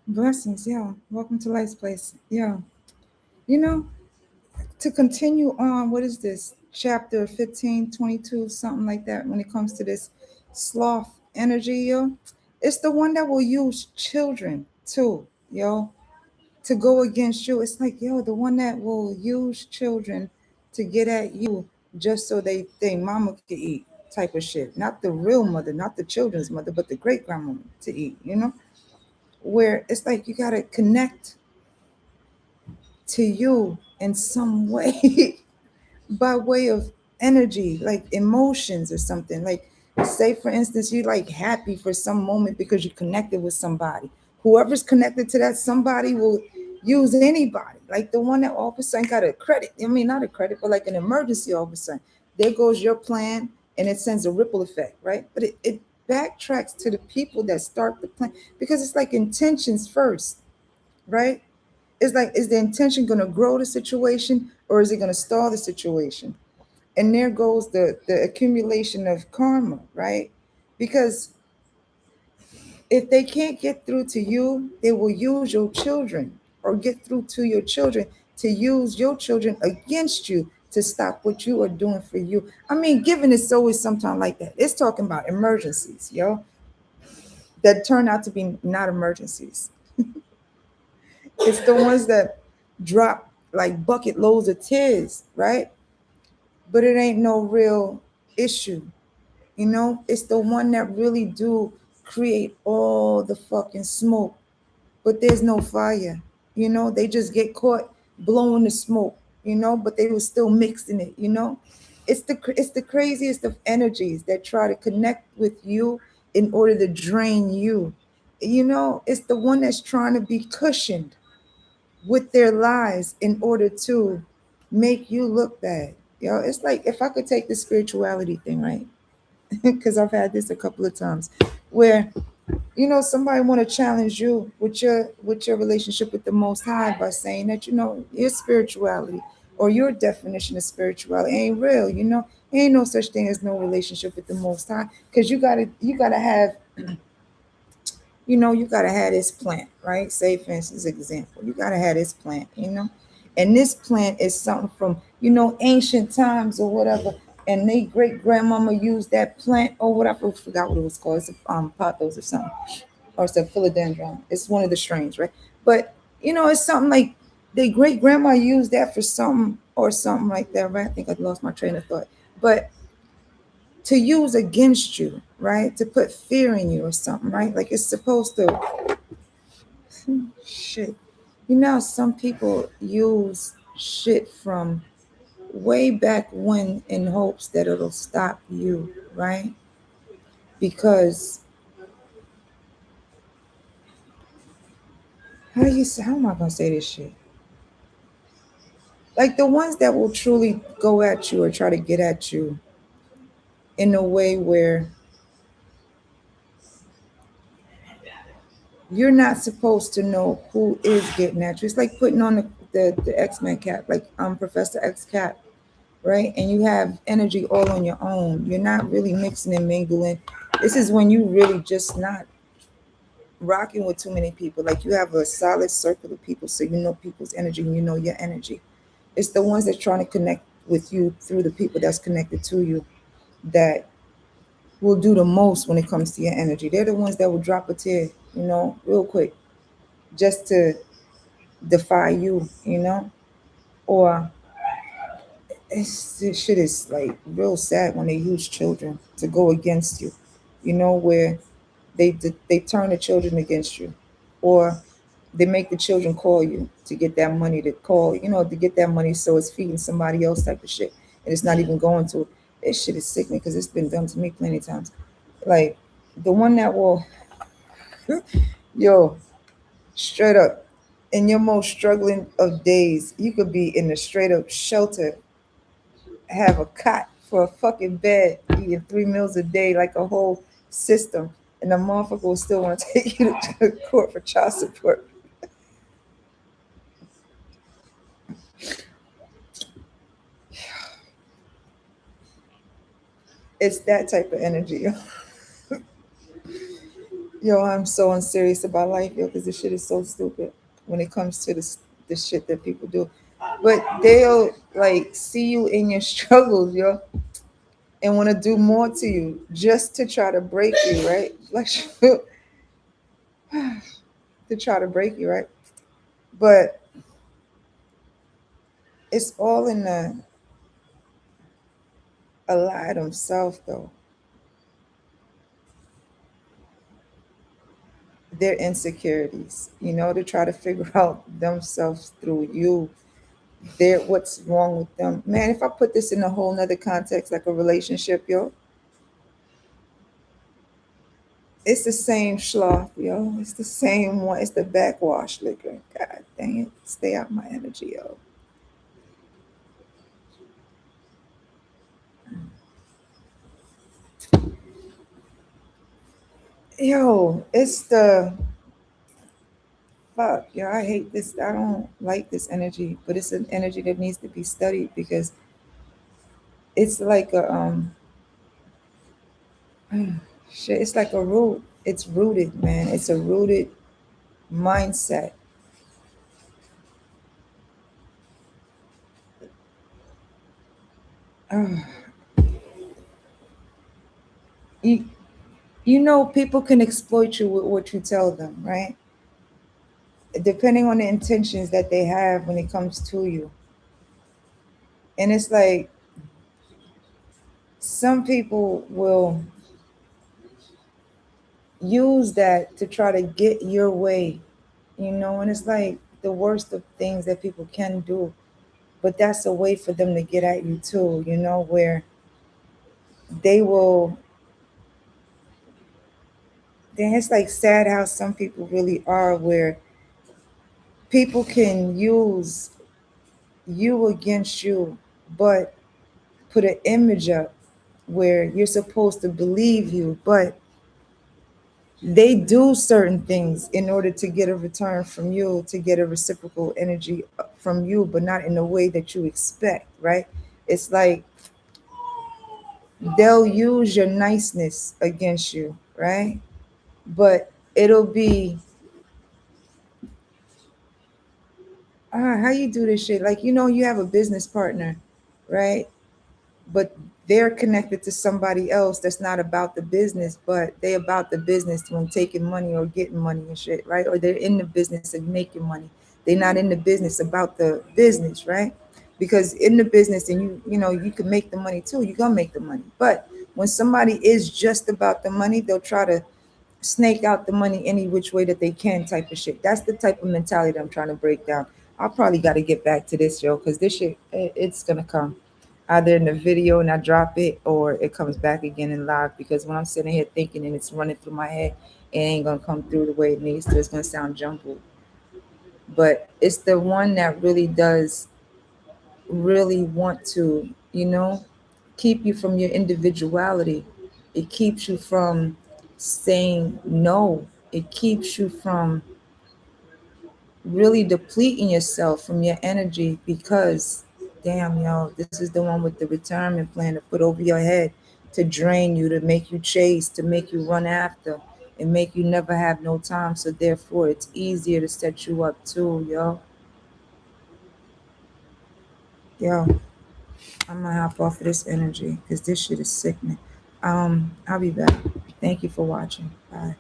Blessings, yeah. Welcome to Life's Place. Yeah. You know, to continue on, what is this? Chapter 15, 22, something like that, when it comes to this sloth energy, yo. It's the one that will use children too, yo, to go against you. It's like, yo, the one that will use children to get at you just so they think mama could eat type of shit. Not the real mother, not the children's mother, but the great grandmother to eat, where it's like you gotta connect to you in some way by way of energy, like emotions or something. Like, say for instance, you like happy for some moment because you connected with somebody. Whoever's connected to that somebody will use anybody. Like the one that all of a sudden got a credit. I mean, not a credit, but like an emergency all of a sudden. There goes your plan and it sends a ripple effect, right? But it backtracks to the people that start the plan because it's like intentions first, right? It's like, is the intention going to grow the situation or is it going to stall the situation? And there goes the accumulation of karma, right? Because if they can't get through to you, they will use your children or get through to your children to use your children against you to stop what you are doing for you. I mean, given it's always sometimes like that. It's talking about emergencies, yo, that turn out to be not emergencies. It's the ones that drop like bucket loads of tears, right? But it ain't no real issue. It's the one that really do create all the fucking smoke, but there's no fire. They just get caught blowing the smoke, but they were still mixing it. It's the craziest of energies that try to connect with you in order to drain you. It's the one that's trying to be cushioned with their lies in order to make you look bad. It's like, if I could take the spirituality thing, right? Because I've had this a couple of times where somebody want to challenge you with your relationship with the Most High by saying that your spirituality or your definition of spirituality ain't real. Ain't no such thing as no relationship with the Most High, because you gotta have you gotta have this plant, right? Say for instance, example, you gotta have this plant, and this plant is something from ancient times or whatever, and they great grandmama used that plant or whatever. I forgot what it was called. It's pothos or something, or it's a philodendron. It's one of the strains, right? But it's something like they great grandma used that for something or something like that, right? I think I lost my train of thought, but to use against you, right? To put fear in you or something, right? Like it's supposed to. Shit. Some people use shit from way back when in hopes that it'll stop you, right? Because how am I gonna say this shit? Like the ones that will truly go at you or try to get at you in a way where you're not supposed to know who is getting at you. It's like putting on the X-Men cap, like Professor X cap, right? And you have energy all on your own. You're not really mixing and mingling. This is when you really just not rocking with too many people. Like you have a solid circle of people, so you know people's energy and you know your energy. It's the ones that's trying to connect with you through the people that's connected to you that will do the most when it comes to your energy. They're the ones that will drop a tear, real quick, just to defy you, or this shit is like real sad when they use children to go against you, where they turn the children against you, or they make the children call you to get that money to call, to get that money so it's feeding somebody else type of shit, and it's not even going to. This shit is sickening because it's been done to me plenty of times. Like the one that will, yo, straight up, in your most struggling of days, you could be in a straight up shelter, have a cot for a fucking bed, eating 3 meals a day, like a whole system, and the motherfucker will still want to take you to court for child support. It's that type of energy. Yo, I'm so unserious about life, yo, because this shit is so stupid when it comes to this shit that people do. But they'll like see you in your struggles, yo, and want to do more to you just to try to break you, right? Like to try to break you, right? But it's all in a lie themselves, though. Their insecurities, to try to figure out themselves through you. Their what's wrong with them, man. If I put this in a whole nother context, like a relationship, yo, it's the same sloth, yo. It's the same one. It's the backwash liquor. God dang it, stay out my energy, yo. Yo, it's the fuck, yo. I hate this. I don't like this energy, but it's an energy that needs to be studied because it's like a shit. It's like a root. It's rooted, man. It's a rooted mindset. Uh, you people can exploit you with what you tell them, right? Depending on the intentions that they have when it comes to you. And it's like some people will use that to try to get your way, and it's like the worst of things that people can do. But that's a way for them to get at you too, where they will. Then it's like sad how some people really are, where people can use you against you, but put an image up where you're supposed to believe you, but they do certain things in order to get a return from you, to get a reciprocal energy from you, but not in the way that you expect, right? It's like they'll use your niceness against you, right? But it'll be, how you do this shit? Like, you have a business partner, right? But they're connected to somebody else that's not about the business, but they about the business when taking money or getting money and shit, right? Or they're in the business of making money. They're not in the business about the business, right? Because in the business, and you can make the money too. You're gonna make the money. But when somebody is just about the money, they'll try to snake out the money any which way that they can, type of shit. That's the type of mentality that I'm trying to break down. I probably got to get back to this, yo, because this shit, it's gonna come either in the video and I drop it, or it comes back again in live. Because when I'm sitting here thinking and it's running through my head, it ain't gonna come through the way it needs to. It's gonna sound jumbled. But it's the one that really does really want to, keep you from your individuality. It keeps you from saying no. It keeps you from really depleting yourself from your energy because, damn, this is the one with the retirement plan to put over your head, to drain you, to make you chase, to make you run after, and make you never have no time. So therefore, it's easier to set you up too, yo. Yo, I'm gonna hop off of this energy because this shit is sickening. I'll be back. Thank you for watching. Bye.